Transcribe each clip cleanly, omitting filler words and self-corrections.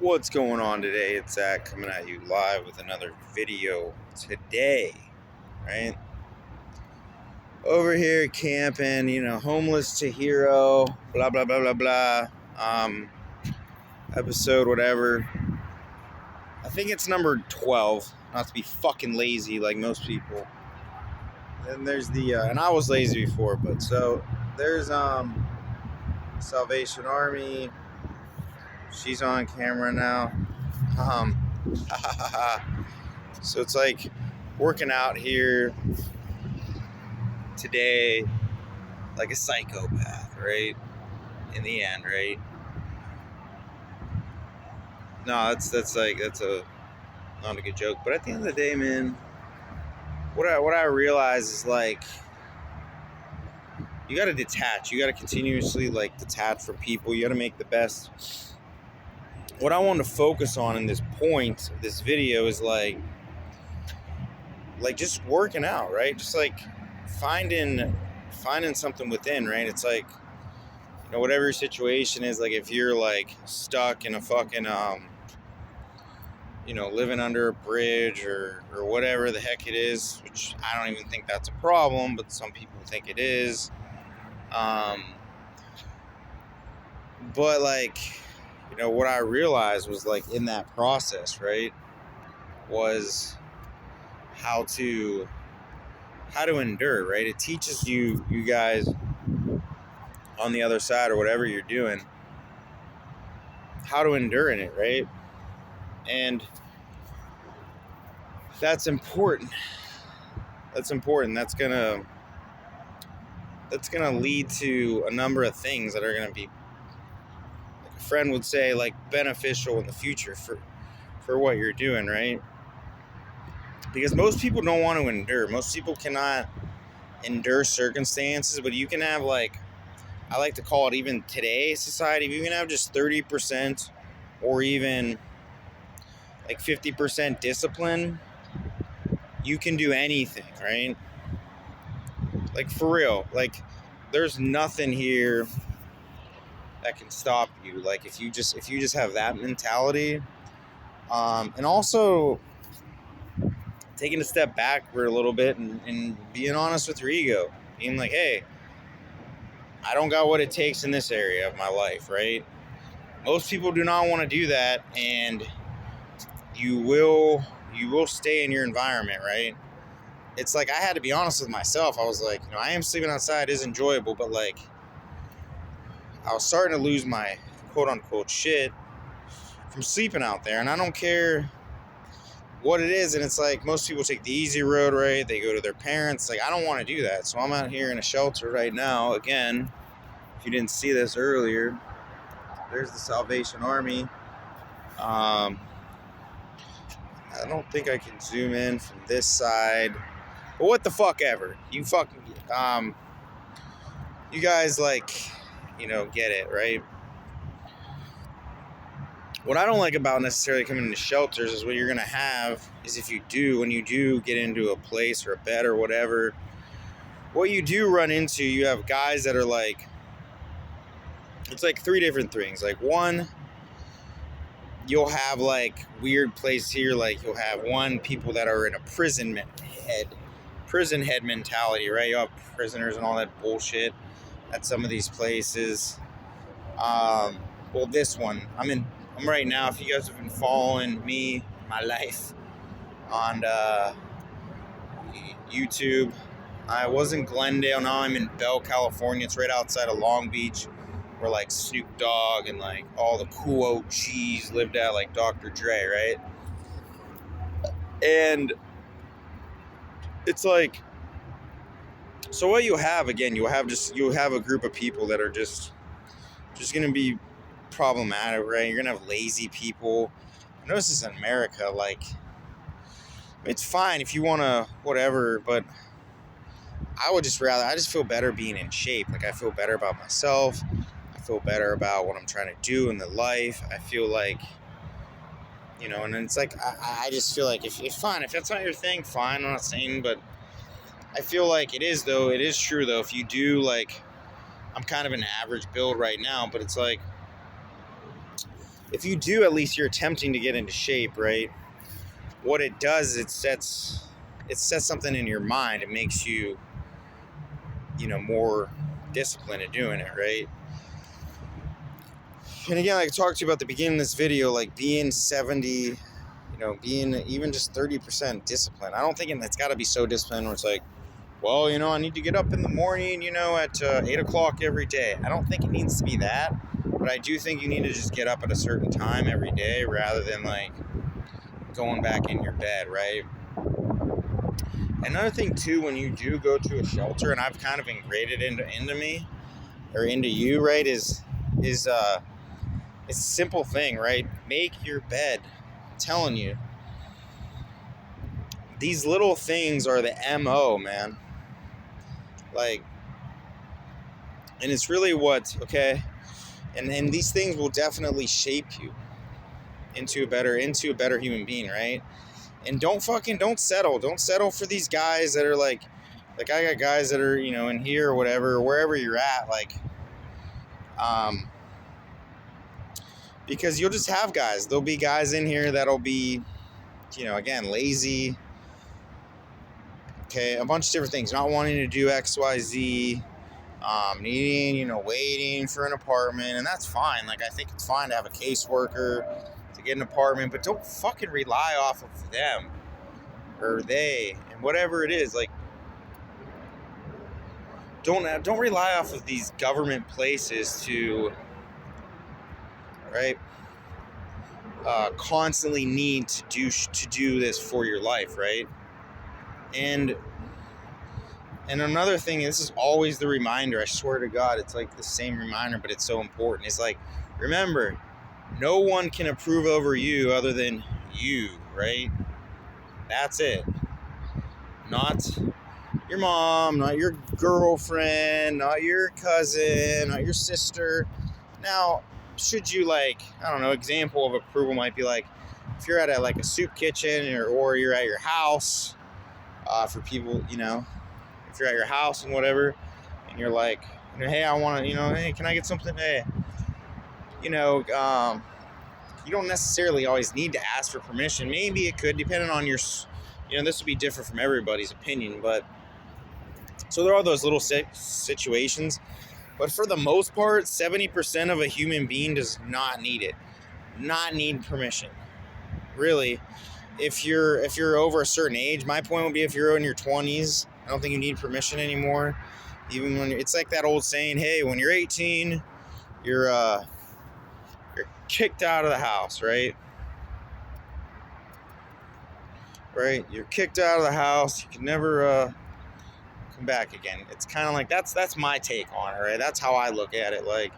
What's going on today? It's Zach coming at you live with another video today, right? Over here camping, homeless to hero, blah, blah, blah, blah, blah. Episode, whatever. I think it's number 12, not to be fucking lazy like most people. Then there's and I was lazy before, but so there's, Salvation Army. She's on camera now. So it's like working out here today like a psychopath, right? In the end, right? No, that's not a good joke. But at the end of the day, man, what I realize is like you gotta detach. You gotta continuously like detach from people. You gotta make the best. What I want to focus on in this point of this video is like just working out, right? Just like finding something within, right? It's like, whatever your situation is, like if you're like stuck in a fucking living under a bridge or whatever the heck it is, which I don't even think that's a problem, but some people think it is. But like, what I realized was like in that process, right, was how to endure, right? It teaches you guys on the other side or whatever you're doing, how to endure in it, right? And that's important. That's gonna lead to a number of things that are gonna be, like a friend would say, like beneficial in the future for what you're doing, right? Because most people don't want to endure. Most people cannot endure circumstances, but you can have, like, I like to call it, even today's society, if you can have just 30% or even like 50% discipline, you can do anything, right? Like, for real, like there's nothing here that can stop you. Like if you just have that mentality, and also taking a step back for a little bit and being honest with your ego, being like, hey, I don't got what it takes in this area of my life, right? Most people do not want to do that, and you will stay in your environment, right? It's like I had to be honest with myself. I was like, I am sleeping outside is enjoyable, but like I was starting to lose my quote unquote shit from sleeping out there, and I don't care what it is. And it's like most people take the easy road, right? They go to their parents. Like, I don't want to do that, so I'm out here in a shelter right now. Again, if you didn't see this earlier, there's the Salvation Army. I don't think I can zoom in from this side, but what the fuck ever. You fucking you guys, like, get it, right? What I don't like about necessarily coming into shelters is what you're going to have is when you do get into a place or a bed or whatever, what you do run into, you have guys that are like, it's like three different things. Like, one, you'll have like weird places here. Like, you'll have people that are in a prison head mentality, right? You have prisoners and all that bullshit at some of these places. Well, this one, I'm right now, if you guys have been following me, my life on YouTube, I was in Glendale. Now I'm in Bell, California. It's right outside of Long Beach, where like Snoop Dogg and like all the cool OGs lived at, like Dr. Dre, right? And it's like, so what you have, again, you have a group of people that are just going to be problematic, right? You're going to have lazy people. I know this is in America, like, it's fine if you want to whatever, but I just feel better being in shape. Like, I feel better about myself. I feel better about what I'm trying to do in the life. I feel like, and it's like, I just feel like if fine, if that's not your thing, fine. I'm not saying, but I feel like it is true though. If you do, like, I'm kind of an average build right now, but it's like, if you do, at least you're attempting to get into shape, right? What it does, it sets something in your mind. It makes you, more disciplined at doing it, right? And again, like I talked to you about at the beginning of this video, like being 70, being even just 30% disciplined. I don't think it's got to be so disciplined where it's like, well, I need to get up in the morning, at 8 o'clock every day. I don't think it needs to be that, but I do think you need to just get up at a certain time every day rather than like going back in your bed, right? Another thing too, when you do go to a shelter, and I've kind of ingrained into me or into you, right, is it's a simple thing, right? Make your bed. I'm telling you, these little things are the MO, man. Like, and it's really okay? And these things will definitely shape you into a better human being, right? And don't settle. Don't settle for these guys that are like I got guys that are, in here or whatever, or wherever you're at, like, because you'll just have guys. There'll be guys in here that'll be, again, lazy. Okay, a bunch of different things. Not wanting to do X, Y, Z. Needing, waiting for an apartment, and that's fine. Like, I think it's fine to have a caseworker to get an apartment, but don't fucking rely off of them or they and whatever it is. Like, don't rely off of these government places to, right? Constantly need to do this for your life, right? And another thing, this is always the reminder, I swear to God, it's like the same reminder, but it's so important. It's like, remember, no one can approve over you other than you, right? That's it. Not your mom, not your girlfriend, not your cousin, not your sister. Now, should you, example of approval might be like, if you're at a soup kitchen or you're at your house, for people, if you're at your house and whatever, and you're like, hey, I want to, hey, can I get something? Hey, you don't necessarily always need to ask for permission. Maybe it could, depending on your, this would be different from everybody's opinion, but so there are those little situations, but for the most part, 70% of a human being does not need permission. Really, if you're over a certain age, my point would be if you're in your 20s, I don't think you need permission anymore. Even when it's like that old saying, hey, when you're 18, you're kicked out of the house, right? Right? You're kicked out of the house. You can never come back again. It's kind of like that's my take on it, right? That's how I look at it. Like,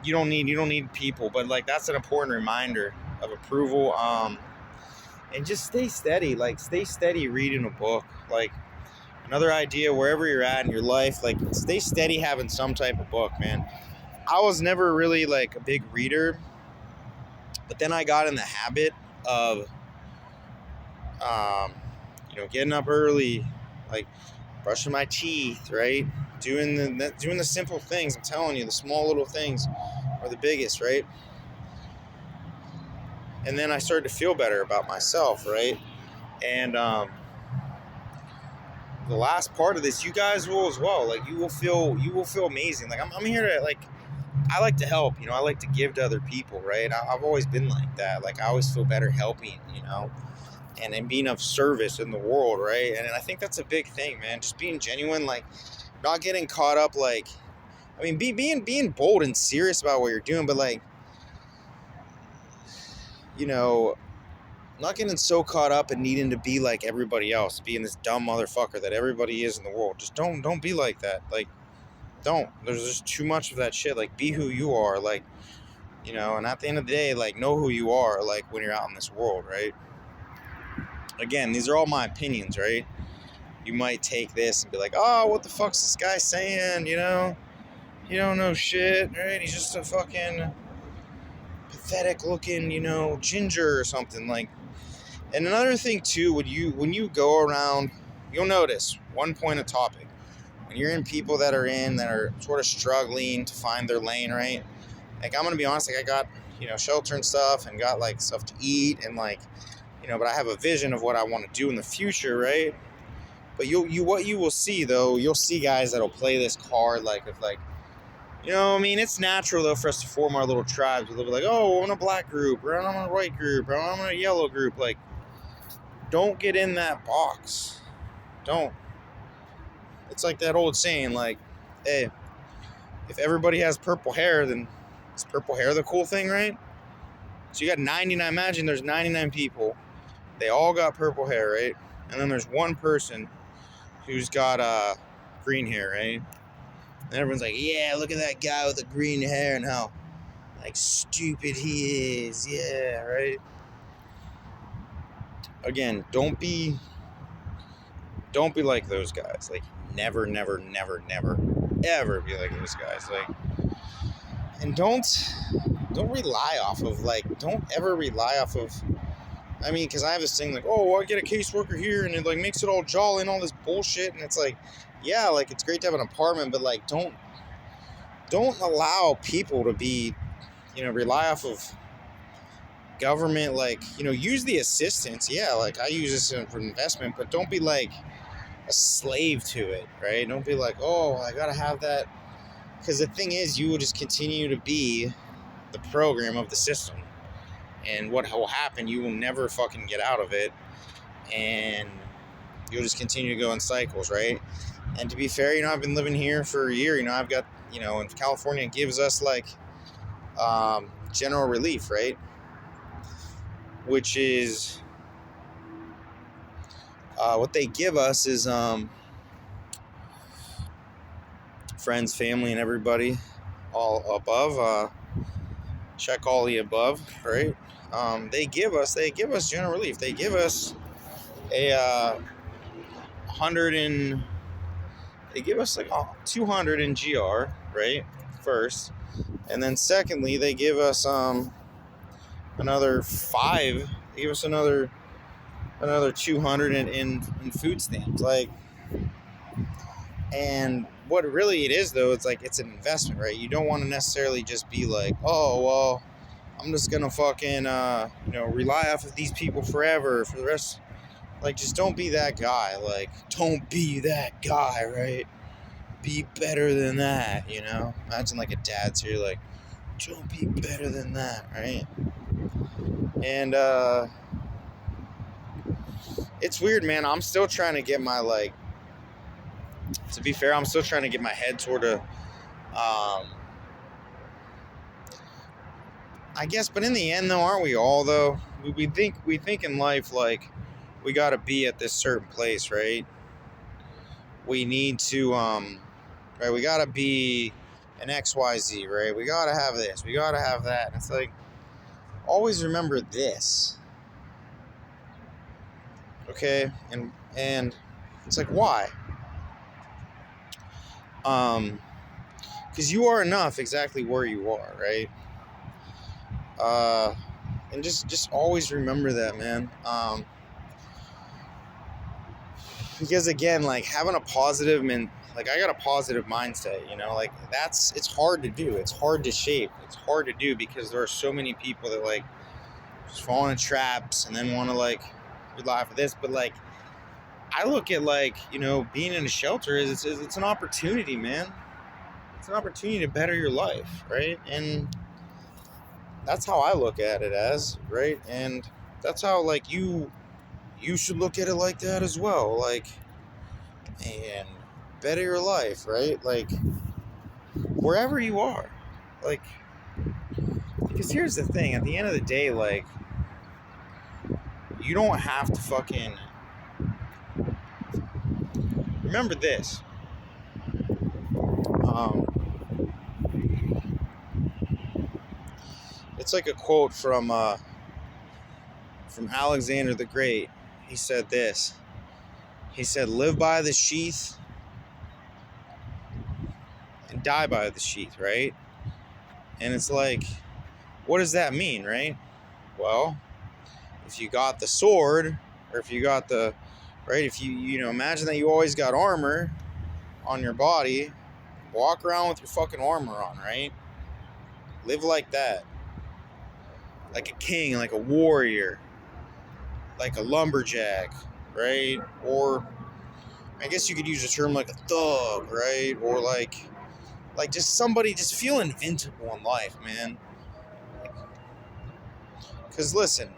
you don't need people, but like that's an important reminder of approval. And just stay steady. Like, stay steady reading a book. Like, another idea, wherever you're at in your life, like, stay steady having some type of book, man. I was never really like a big reader, but then I got in the habit of, getting up early, like brushing my teeth, right? Doing the simple things. I'm telling you, the small little things are the biggest, right? And then I started to feel better about myself, right? And the last part of this, you guys will as well. Like, you will feel amazing. Like, I'm here to, like, I like to help, I like to give to other people, right? I've always been like that. Like, I always feel better helping, and being of service in the world, right? And I think that's a big thing, man. Just being genuine, like, not getting caught up, like, I mean, being bold and serious about what you're doing, but like, not getting so caught up and needing to be like everybody else, being this dumb motherfucker that everybody is in the world. Just don't be like that. Like, don't. There's just too much of that shit. Like, be who you are. Like, and at the end of the day, like, know who you are, like, when you're out in this world, right? Again, these are all my opinions, right? You might take this and be like, oh, what the fuck's this guy saying, He don't know shit, right? He's just a fucking pathetic looking, ginger or something. Like, and another thing too, when you go around, you'll notice one point of topic. When you're in people that are sort of struggling to find their lane, right? like, I'm gonna be honest, like, I got, shelter and stuff, and got, like, stuff to eat, and, like, but I have a vision of what I want to do in the future, right? But what you will see, though, you'll see guys that'll play this card, like, with, like, I mean, it's natural, though, for us to form our little tribes. They'll be like, oh, I'm in a black group, or I'm in a white group, or I'm in a yellow group. Like, don't get in that box. Don't. It's like that old saying, like, hey, if everybody has purple hair, then is purple hair the cool thing, right? So you got 99, imagine there's 99 people. They all got purple hair, right? And then there's one person who's got green hair, right? And everyone's like, yeah, look at that guy with the green hair and how, like, stupid he is. Yeah, right? Again, don't be like those guys. Like, never, never, never, never, ever be like those guys. Like, and don't rely off of, like, don't ever rely off of, I mean, because I have this thing like, oh, well, I get a caseworker here, and it, like, makes it all jolly and all this bullshit, and it's like, yeah, like, it's great to have an apartment, but, like, don't allow people to be, rely off of government, like, use the assistance, yeah, like, I use this for investment, but don't be, like, a slave to it, right? Don't be like, oh, I gotta have that, because the thing is, you will just continue to be the program of the system. And what will happen, you will never fucking get out of it. And you'll just continue to go in cycles, right? And to be fair, I've been living here for a year. I've got, in California, it gives us, like, general relief, right? Which is, what they give us is, friends, family, and everybody all above, check all the above, right? They give us general relief. They give us a 100 and they give us like 200 in GR, right? First, and then secondly, they give us another 5. They give us another 200 in food stamps, like. And what really it is, though, it's like it's an investment, right? You don't want to necessarily just be like, oh, well, I'm just gonna fucking rely off of these people forever for the rest. Like, just don't be that guy. Like, don't be that guy, right? Be better than that, Imagine, like, a dad's here, like, don't be better than that, right? And it's weird, man. I'm still trying to get my, like, to be fair, I'm still trying to get my head toward a, I guess, but in the end, though, aren't we all, though? We think in life, like, we got to be at this certain place, right? We need to, right, we got to be an XYZ, right? We got to have this, we got to have that. And it's like, always remember this, okay? And it's like, why? Because you are enough exactly where you are, right? And just always remember that, man. Because again, like, having a positive, like, I got a positive mindset, like, it's hard to do. It's hard to shape. It's hard to do because there are so many people that, like, just fall into traps and then want to, like, rely for this. But, like, I look at, like, being in a shelter it's an opportunity, man. It's an opportunity to better your life, right? And that's how I look at it as, right? And that's how, like, you should look at it like that as well. Like, and better your life, right? Like, wherever you are. Like, because here's the thing. At the end of the day, like, you don't have to fucking... Remember this. It's like a quote from Alexander the Great. He said this. He said, live by the sheath and die by the sheath, right? And it's like, what does that mean, right? Well, if you got the sword, or if you got the, right, if you imagine that you always got armor on your body, walk around with your fucking armor on, right? Live like that. Like a king, like a warrior, like a lumberjack, right? Or I guess you could use a term like a thug, right? Or like just somebody just feel invincible in life, man. Because listen,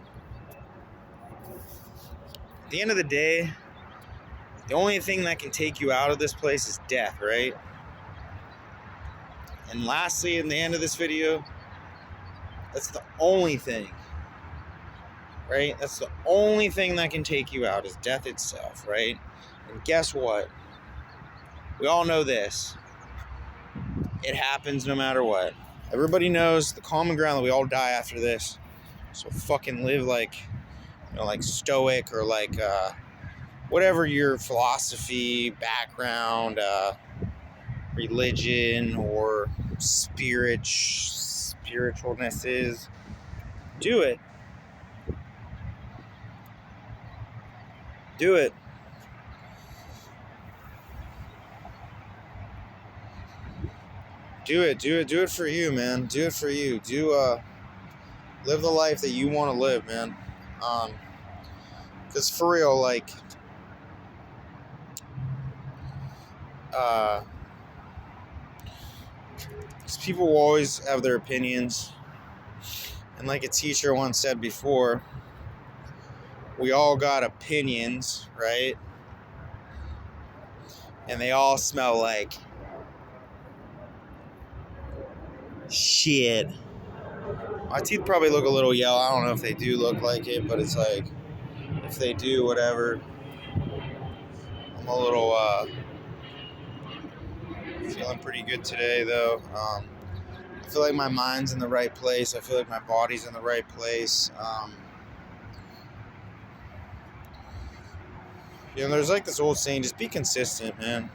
at the end of the day, the only thing that can take you out of this place is death, right? And lastly, in the end of this video, that's the only thing, right? That's the only thing that can take you out is death itself, right? And guess what? We all know this. It happens no matter what. Everybody knows the common ground that we all die after this. So fucking live like, like stoic or like whatever your philosophy, background, religion, or spiritualness is. Do it. Do it. Do it. Do it. Do it for you, man. Do it for you. Live the life that you want to live, man. Because for real, like, people will always have their opinions. And like a teacher once said before, we all got opinions, right? And they all smell like shit. My teeth probably look a little yellow. I don't know if they do look like it, but it's like, if they do, whatever. I'm a little feeling pretty good today, though. I feel like my mind's in the right place. I feel like my body's in the right place. There's like this old saying, just be consistent, man.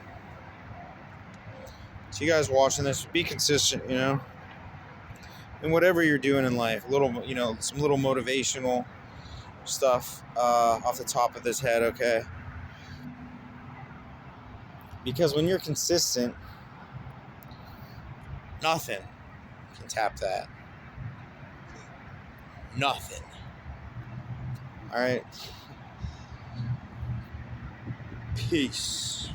So you guys watching this, be consistent, in whatever you're doing in life. A little, some little motivational stuff off the top of this head, okay? Because when you're consistent, nothing can tap that. Nothing. All right. Peace.